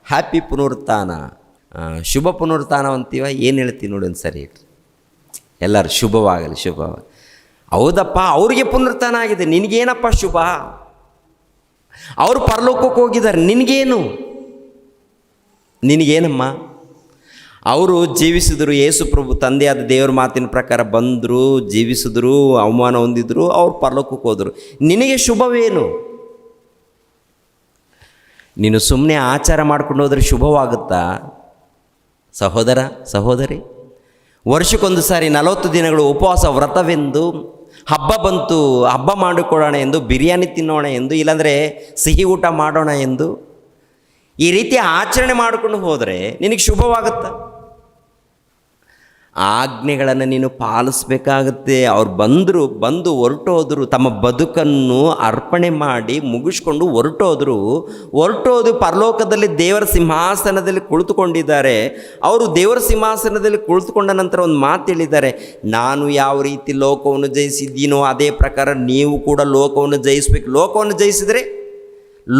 ಹ್ಯಾಪಿ ಪುನರುತ್ಥಾನ, ಶುಭ ಪುನರುತ್ಥಾನ ಅಂತೀವ. ಏನು ಹೇಳ್ತೀವಿ ನೋಡಿ ಒಂದು ಸರಿ ಹೇಳ್ರಿ. ಎಲ್ಲರೂ ಶುಭವಾಗಲಿ. ಹೌದಪ್ಪ, ಅವ್ರಿಗೆ ಪುನರುತ್ಥಾನ ಆಗಿದೆ, ನಿನಗೇನಪ್ಪ ಶುಭ? ಅವರು ಪರಲೋಕಕ್ಕೆ ಹೋಗಿದ್ದಾರೆ, ನಿನಗೇನಮ್ಮ? ಅವರು ಜೀವಿಸಿದ್ರು. ಯೇಸು ಪ್ರಭು ತಂದೆಯಾದ ದೇವರ ಮಾತಿನ ಪ್ರಕಾರ ಬಂದರು, ಜೀವಿಸಿದ್ರು, ಅವಮಾನ ಹೊಂದಿದ್ರು, ಅವ್ರು ಪರಲೋಕಕ್ಕೆ ಹೋದರು. ನಿನಗೆ ಶುಭವೇನು? ನೀನು ಸುಮ್ಮನೆ ಆಚಾರ ಮಾಡ್ಕೊಂಡು ಹೋದರೆ ಶುಭವಾಗುತ್ತಾ ಸಹೋದರ ಸಹೋದರಿ? ವರ್ಷಕ್ಕೊಂದು ಸಾರಿ 40 ದಿನಗಳು ಉಪವಾಸ ವ್ರತವೆಂದು, ಹಬ್ಬ ಬಂತು ಹಬ್ಬ ಮಾಡಿಕೊಳ್ಳೋಣ ಎಂದು, ಬಿರಿಯಾನಿ ತಿನ್ನೋಣ ಎಂದು, ಇಲ್ಲಾಂದರೆ ಸಿಹಿ ಊಟ ಮಾಡೋಣ ಎಂದು ಈ ರೀತಿ ಆಚರಣೆ ಮಾಡಿಕೊಂಡು ಹೋದರೆ ನಿನಗೆ ಶುಭವಾಗುತ್ತಾ? ಆಜ್ಞೆಗಳನ್ನು ನೀನು ಪಾಲಿಸಬೇಕಾಗುತ್ತೆ. ಅವ್ರು ಬಂದು ಹೊರಟೋದ್ರು, ತಮ್ಮ ಬದುಕನ್ನು ಅರ್ಪಣೆ ಮಾಡಿ ಮುಗಿಸ್ಕೊಂಡು ಹೊರಟೋದು ಪರಲೋಕದಲ್ಲಿ ದೇವರ ಸಿಂಹಾಸನದಲ್ಲಿ ಕುಳಿತುಕೊಂಡಿದ್ದಾರೆ. ಅವರು ದೇವರ ಸಿಂಹಾಸನದಲ್ಲಿ ಕುಳಿತುಕೊಂಡ ನಂತರ ಒಂದು ಮಾತು ಹೇಳಿದ್ದಾರೆ, ನಾನು ಯಾವ ರೀತಿ ಲೋಕವನ್ನು ಜಯಿಸಿದ್ದೀನೋ ಅದೇ ಪ್ರಕಾರ ನೀವು ಕೂಡ ಲೋಕವನ್ನು ಜಯಿಸಬೇಕು.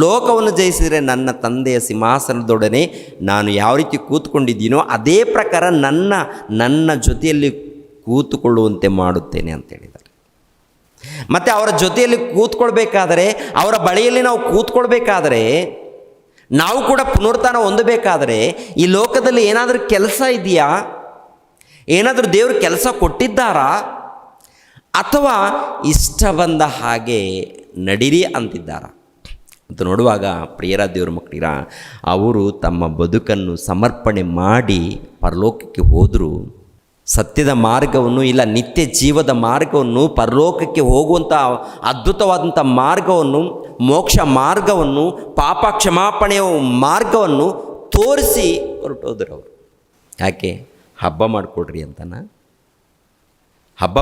ಲೋಕವನ್ನು ಜಯಿಸಿದರೆ ನನ್ನ ತಂದೆಯ ಸಿಂಹಾಸನದೊಡನೆ ನಾನು ಯಾವ ರೀತಿ ಕೂತ್ಕೊಂಡಿದ್ದೀನೋ ಅದೇ ಪ್ರಕಾರ ನನ್ನ ಜೊತೆಯಲ್ಲಿ ಕೂತುಕೊಳ್ಳುವಂತೆ ಮಾಡುತ್ತೇನೆ ಅಂತ ಹೇಳಿದ್ದಾರೆ. ಮತ್ತು ಅವರ ಜೊತೆಯಲ್ಲಿ ಕೂತ್ಕೊಳ್ಬೇಕಾದರೆ, ಅವರ ಬಳಿಯಲ್ಲಿ ನಾವು ಕೂತ್ಕೊಳ್ಬೇಕಾದರೆ, ನಾವು ಕೂಡ ಪುನರುತ್ಥಾನ ಹೊಂದಬೇಕಾದರೆ ಈ ಲೋಕದಲ್ಲಿ ಏನಾದರೂ ಕೆಲಸ ಇದೆಯಾ? ಏನಾದರೂ ದೇವರು ಕೆಲಸ ಕೊಟ್ಟಿದ್ದಾರಾ? ಅಥವಾ ಇಷ್ಟ ಬಂದ ಹಾಗೆ ನಡೀರಿ ಅಂತಿದ್ದಾರಾ ಅಂತ ನೋಡುವಾಗ ಪ್ರಿಯರ ದೇವ್ರ ಮಕ್ಕಳಿರ, ಅವರು ತಮ್ಮ ಬದುಕನ್ನು ಸಮರ್ಪಣೆ ಮಾಡಿ ಪರಲೋಕಕ್ಕೆ ಹೋದರು. ಸತ್ಯದ ಮಾರ್ಗವನ್ನು, ಇಲ್ಲ ನಿತ್ಯ ಜೀವದ ಮಾರ್ಗವನ್ನು, ಪರಲೋಕಕ್ಕೆ ಹೋಗುವಂಥ ಅದ್ಭುತವಾದಂಥ ಮಾರ್ಗವನ್ನು, ಮೋಕ್ಷ ಮಾರ್ಗವನ್ನು, ಪಾಪ ಕ್ಷಮಾಪಣೆಯ ಮಾರ್ಗವನ್ನು ತೋರಿಸಿ ಹೊರಟೋದ್ರು ಅವರು. ಯಾಕೆ? ಹಬ್ಬ ಮಾಡಿಕೊಡ್ರಿ ಅಂತನ? ಹಬ್ಬ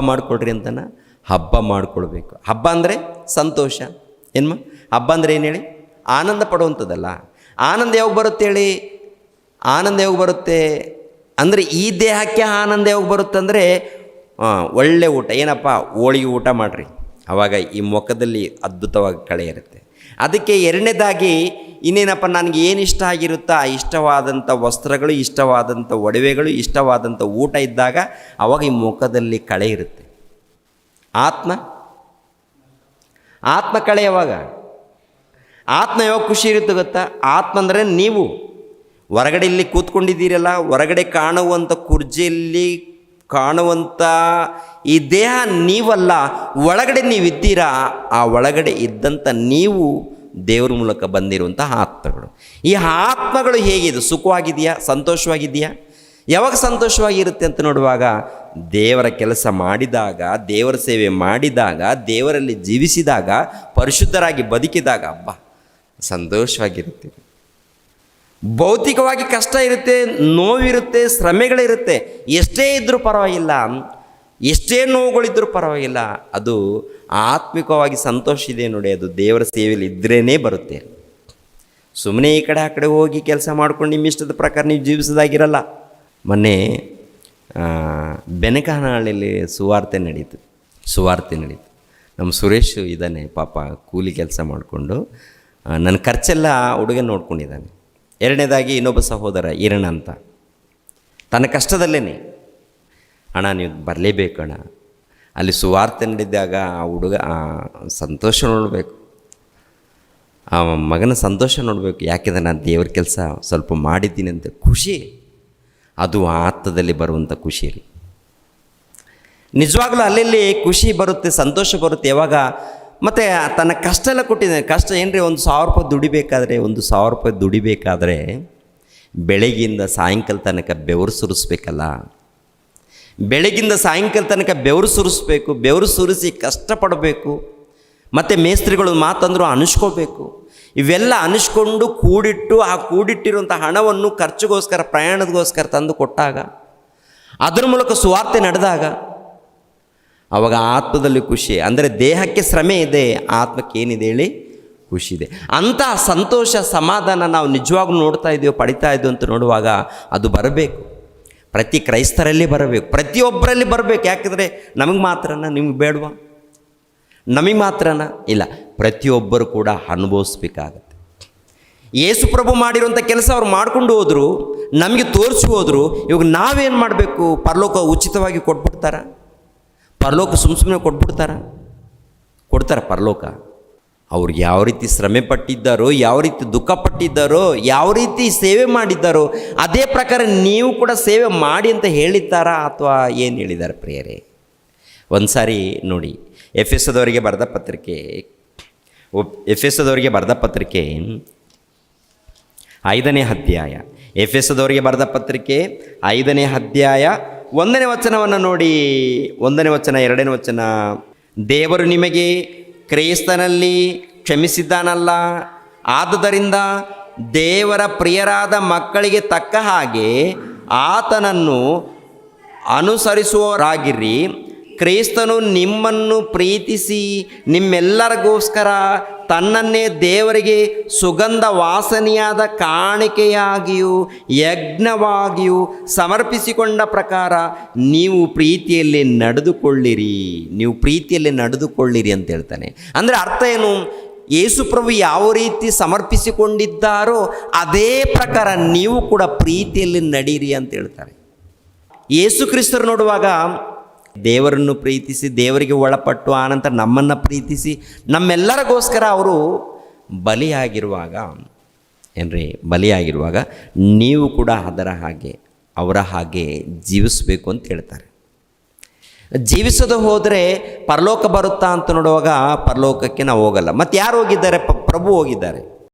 ಮಾಡಿಕೊಡ್ಬೇಕು. ಹಬ್ಬ ಅಂದರೆ ಸಂತೋಷ. ಹಬ್ಬ ಅಂದರೆ ಏನು ಹೇಳಿ? ಆನಂದ ಪಡುವಂಥದ್ದಲ್ಲ. ಆನಂದ ಯಾವಾಗ ಬರುತ್ತೆ ಹೇಳಿ? ಆನಂದ ಯಾವಾಗ ಬರುತ್ತೆ ಅಂದರೆ, ಈ ದೇಹಕ್ಕೆ ಆನಂದ ಯಾವಾಗ ಬರುತ್ತೆ ಅಂದರೆ, ಒಳ್ಳೆ ಊಟ ಏನಪ್ಪ, ಹೋಳಿಗೆ ಊಟ ಮಾಡಿರಿ, ಆವಾಗ ಈ ಮುಖದಲ್ಲಿ ಅದ್ಭುತವಾಗಿ ಕಳೆ ಇರುತ್ತೆ. ಅದಕ್ಕೆ ಎರಡನೇದಾಗಿ ಇನ್ನೇನಪ್ಪ, ನನಗೆ ಏನು ಇಷ್ಟ ಆಗಿರುತ್ತೋ ಆ ಇಷ್ಟವಾದಂಥ ವಸ್ತ್ರಗಳು, ಇಷ್ಟವಾದಂಥ ಒಡವೆಗಳು, ಇಷ್ಟವಾದಂಥ ಊಟ ಇದ್ದಾಗ ಆವಾಗ ಈ ಮುಖದಲ್ಲಿ ಕಳೆ ಇರುತ್ತೆ. ಆತ್ಮ ಕಳೆ ಯಾವಾಗ? ಆತ್ಮ ಯಾವಾಗ ಖುಷಿ ಇರುತ್ತೆ ಗೊತ್ತಾ? ಆತ್ಮ ಅಂದರೆ ನೀವು ಹೊರಗಡೆ ಇಲ್ಲಿ ಕೂತ್ಕೊಂಡಿದ್ದೀರಲ್ಲ, ಹೊರಗಡೆ ಕಾಣುವಂಥ ಕುರ್ಜಿಯಲ್ಲಿ ಕಾಣುವಂಥ ಈ ದೇಹ ನೀವಲ್ಲ, ಒಳಗಡೆ ನೀವಿದ್ದೀರಾ. ಆ ಒಳಗಡೆ ಇದ್ದಂಥ ನೀವು ದೇವರ ಮೂಲಕ ಬಂದಿರುವಂಥ ಆತ್ಮಗಳು. ಈ ಆತ್ಮಗಳು ಹೇಗಿದೆ? ಸುಖವಾಗಿದೆಯಾ? ಸಂತೋಷವಾಗಿದೆಯಾ? ಯಾವಾಗ ಸಂತೋಷವಾಗಿರುತ್ತೆ ಅಂತ ನೋಡುವಾಗ, ದೇವರ ಕೆಲಸ ಮಾಡಿದಾಗ, ದೇವರ ಸೇವೆ ಮಾಡಿದಾಗ, ದೇವರಲ್ಲಿ ಜೀವಿಸಿದಾಗ, ಪರಿಶುದ್ಧರಾಗಿ ಬದುಕಿದಾಗ ಹಬ್ಬ ಸಂತೋಷವಾಗಿರುತ್ತೆ. ಭೌತಿಕವಾಗಿ ಕಷ್ಟ ಇರುತ್ತೆ, ನೋವಿರುತ್ತೆ, ಶ್ರಮೆಗಳಿರುತ್ತೆ. ಎಷ್ಟೇ ಇದ್ದರೂ ಪರವಾಗಿಲ್ಲ, ಎಷ್ಟೇ ನೋವುಗಳಿದ್ದರೂ ಪರವಾಗಿಲ್ಲ, ಅದು ಆತ್ಮಿಕವಾಗಿ ಸಂತೋಷ ಇದೆ ನೋಡಿ, ಅದು ದೇವರ ಸೇವೆಯಲ್ಲಿ ಇದ್ರೇ ಬರುತ್ತೆ. ಸುಮ್ಮನೆ ಈ ಕಡೆ ಆ ಕಡೆ ಹೋಗಿ ಕೆಲಸ ಮಾಡ್ಕೊಂಡು ನಿಮ್ಮ ಇಷ್ಟದ ಪ್ರಕಾರ ನೀವು ಜೀವಿಸೋದಾಗಿರಲ್ಲ. ಮೊನ್ನೆ ಬೆನಕನಹಳ್ಳಿಯಲ್ಲಿ ಸುವಾರ್ತೆ ನಡೀತು. ನಮ್ಮ ಸುರೇಶ್ ಇದ್ದಾನೆ ಪಾಪ, ಕೂಲಿ ಕೆಲಸ ಮಾಡಿಕೊಂಡು ನನ್ನ ಖರ್ಚೆಲ್ಲ ಹುಡುಗ ನೋಡ್ಕೊಂಡಿದ್ದಾನೆ. ಎರಡನೇದಾಗಿ ಇನ್ನೊಬ್ಬ ಸಹೋದರ ಈರಣ್ಣ ಅಂತ, ತನ್ನ ಕಷ್ಟದಲ್ಲೇ, ಅಣ್ಣ ನೀವು ಬರಲೇಬೇಕಣ್ಣ, ಅಲ್ಲಿ ಸುವಾರ್ತೆ ನಡೆದಾಗ ಆ ಹುಡುಗ ಸಂತೋಷ ನೋಡಬೇಕು, ಆ ಮಗನ ಸಂತೋಷ ನೋಡಬೇಕು. ಯಾಕೆಂದರೆ ನಾನು ದೇವ್ರ ಕೆಲಸ ಸ್ವಲ್ಪ ಮಾಡಿದ್ದೀನಿ ಅಂತ ಖುಷಿ, ಅದು ಆತ್ಮದಲ್ಲಿ ಬರುವಂಥ ಖುಷಿ ರೀ. ನಿಜವಾಗ್ಲೂ ಅಲ್ಲಲ್ಲಿ ಖುಷಿ ಬರುತ್ತೆ, ಸಂತೋಷ ಬರುತ್ತೆ. ಯಾವಾಗ ಮತ್ತು ತನ್ನ ಕಷ್ಟ ಎಲ್ಲ ಕೊಟ್ಟಿದ್ದಾನೆ. ಕಷ್ಟ ಏನ್ರಿ, 1,000 ರೂಪಾಯಿ ದುಡಿಬೇಕಾದ್ರೆ, 1,000 ರೂಪಾಯಿ ದುಡಿಬೇಕಾದ್ರೆ ಬೆಳಗ್ಗಿಂದ ಸಾಯಂಕಾಲ ತನಕ ಬೆವರು ಸುರಿಸ್ಬೇಕಲ್ಲ. ಬೆಳಗ್ಗಿಂದ ಸಾಯಂಕಾಲ ತನಕ ಬೆವರು ಸುರಿಸ್ಬೇಕು, ಬೆವರು ಸುರಿಸಿ ಕಷ್ಟಪಡಬೇಕು. ಮತ್ತು ಮೇಸ್ತ್ರಿಗಳು ಮಾತಂದರೂ ಅನಿಸ್ಕೋಬೇಕು. ಇವೆಲ್ಲ ಅನಿಸ್ಕೊಂಡು ಕೂಡಿಟ್ಟು, ಆ ಕೂಡಿಟ್ಟಿರುವಂಥ ಹಣವನ್ನು ಖರ್ಚಿಗೋಸ್ಕರ, ಪ್ರಯಾಣದಗೋಸ್ಕರ ತಂದು ಕೊಟ್ಟಾಗ, ಅದರ ಮೂಲಕ ಸುವಾರ್ತೆ ನಡೆದಾಗ ಆವಾಗ ಆತ್ಮದಲ್ಲಿ ಖುಷಿ. ಅಂದರೆ ದೇಹಕ್ಕೆ ಶ್ರಮೆ ಇದೆ, ಆತ್ಮಕ್ಕೆ ಏನಿದೆ ಹೇಳಿ? ಖುಷಿ ಇದೆ. ಅಂಥ ಸಂತೋಷ, ಸಮಾಧಾನ ನಾವು ನಿಜವಾಗ್ಲೂ ನೋಡ್ತಾ ಇದ್ದೀವೋ, ಪಡಿತಾ ಇದ್ದೀವಿ ಅಂತ ನೋಡುವಾಗ ಅದು ಬರಬೇಕು. ಪ್ರತಿ ಕ್ರೈಸ್ತರಲ್ಲಿ ಬರಬೇಕು, ಪ್ರತಿಯೊಬ್ಬರಲ್ಲಿ ಬರಬೇಕು. ಯಾಕೆಂದರೆ ನಮಗೆ ಮಾತ್ರನ, ನಿಮಗೆ ಬೇಡವಾ? ನಮಗೆ ಮಾತ್ರನ? ಇಲ್ಲ, ಪ್ರತಿಯೊಬ್ಬರು ಕೂಡ ಅನುಭವಿಸ್ಬೇಕಾಗತ್ತೆ. ಯೇಸು ಪ್ರಭು ಮಾಡಿರುವಂಥ ಕೆಲಸ ಅವ್ರು ಮಾಡ್ಕೊಂಡು ಹೋದರು, ನಮಗೆ ತೋರಿಸಿ ಹೋದರು. ಇವಾಗ ನಾವೇನು ಮಾಡಬೇಕು? ಪರಲೋಕ ಉಚಿತವಾಗಿ ಕೊಟ್ಬಿಡ್ತಾರ? ಪರಲೋಕ ಸುಮ್ಮನೆ ಕೊಡ್ತಾರ ಪರಲೋಕ? ಅವ್ರು ಯಾವ ರೀತಿ ಶ್ರಮೆ ಪಟ್ಟಿದ್ದಾರೋ, ಯಾವ ರೀತಿ ದುಃಖ ಪಟ್ಟಿದ್ದಾರೋ, ಯಾವ ರೀತಿ ಸೇವೆ ಮಾಡಿದ್ದಾರೋ, ಅದೇ ಪ್ರಕಾರ ನೀವು ಕೂಡ ಸೇವೆ ಮಾಡಿ ಅಂತ ಹೇಳಿದ್ದಾರಾ ಅಥವಾ ಏನು ಹೇಳಿದ್ದಾರೆ ಪ್ರಿಯರೇ? ಒಂದು ಸಾರಿ ನೋಡಿ, ಎಫೆಸದವರಿಗೆ ಬರೆದ ಪತ್ರಿಕೆ 5ನೇ ಅಧ್ಯಾಯ, ಎಫೆಸದವರಿಗೆ ಬರೆದ ಪತ್ರಿಕೆ 5ನೇ ಅಧ್ಯಾಯ 1ನೇ ವಚನವನ್ನು ನೋಡಿ. 1ನೇ ವಚನ, 2ನೇ ವಚನ. ದೇವರು ನಿಮಗೆ ಕ್ರೈಸ್ತನಲ್ಲಿ ಕ್ಷಮಿಸಿದ್ದಾನಲ್ಲ, ಆದುದರಿಂದ ದೇವರ ಪ್ರಿಯರಾದ ಮಕ್ಕಳಿಗೆ ತಕ್ಕ ಹಾಗೆ ಆತನನ್ನು ಅನುಸರಿಸುವವರಾಗಿರಿ. ಕ್ರೈಸ್ತನು ನಿಮ್ಮನ್ನು ಪ್ರೀತಿಸಿ ನಿಮ್ಮೆಲ್ಲರಿಗೋಸ್ಕರ ತನ್ನನ್ನೇ ದೇವರಿಗೆ ಸುಗಂಧ ವಾಸನೆಯಾದ ಕಾಣಿಕೆಯಾಗಿಯೂ ಯಜ್ಞವಾಗಿಯೂ ಸಮರ್ಪಿಸಿಕೊಂಡ ಪ್ರಕಾರ ನೀವು ಪ್ರೀತಿಯಲ್ಲಿ ನಡೆದುಕೊಳ್ಳಿರಿ ಅಂತ ಹೇಳ್ತಾನೆ. ಅಂದರೆ ಅರ್ಥ ಏನು? ಯೇಸು ಪ್ರಭು ಯಾವ ರೀತಿ ಸಮರ್ಪಿಸಿಕೊಂಡಿದ್ದಾರೋ ಅದೇ ಪ್ರಕಾರ ನೀವು ಕೂಡ ಪ್ರೀತಿಯಲ್ಲಿ ನಡೀರಿ ಅಂತ ಹೇಳ್ತಾರೆ. ಯೇಸು ಕ್ರಿಸ್ತರು ನೋಡುವಾಗ ದೇವರನ್ನು ಪ್ರೀತಿಸಿ, ದೇವರಿಗೆ ಒಳಪಟ್ಟು, ಆನಂತರ ನಮ್ಮನ್ನು ಪ್ರೀತಿಸಿ ನಮ್ಮೆಲ್ಲರಿಗೋಸ್ಕರ ಅವರು ಬಲಿಯಾಗಿರುವಾಗ ನೀವು ಕೂಡ ಅವರ ಹಾಗೆ ಜೀವಿಸಬೇಕು ಅಂತ ಹೇಳ್ತಾರೆ. ಜೀವಿಸೋದು ಹೋದರೆ ಪರಲೋಕ ಬರುತ್ತಾ ಅಂತ ನೋಡುವಾಗ ಪರಲೋಕಕ್ಕೆ ನಾವು ಹೋಗಲ್ಲ. ಮತ್ತು ಯಾರು ಹೋಗಿದ್ದಾರೆ? ಪ್ರಭು ಹೋಗಿದ್ದಾರೆ.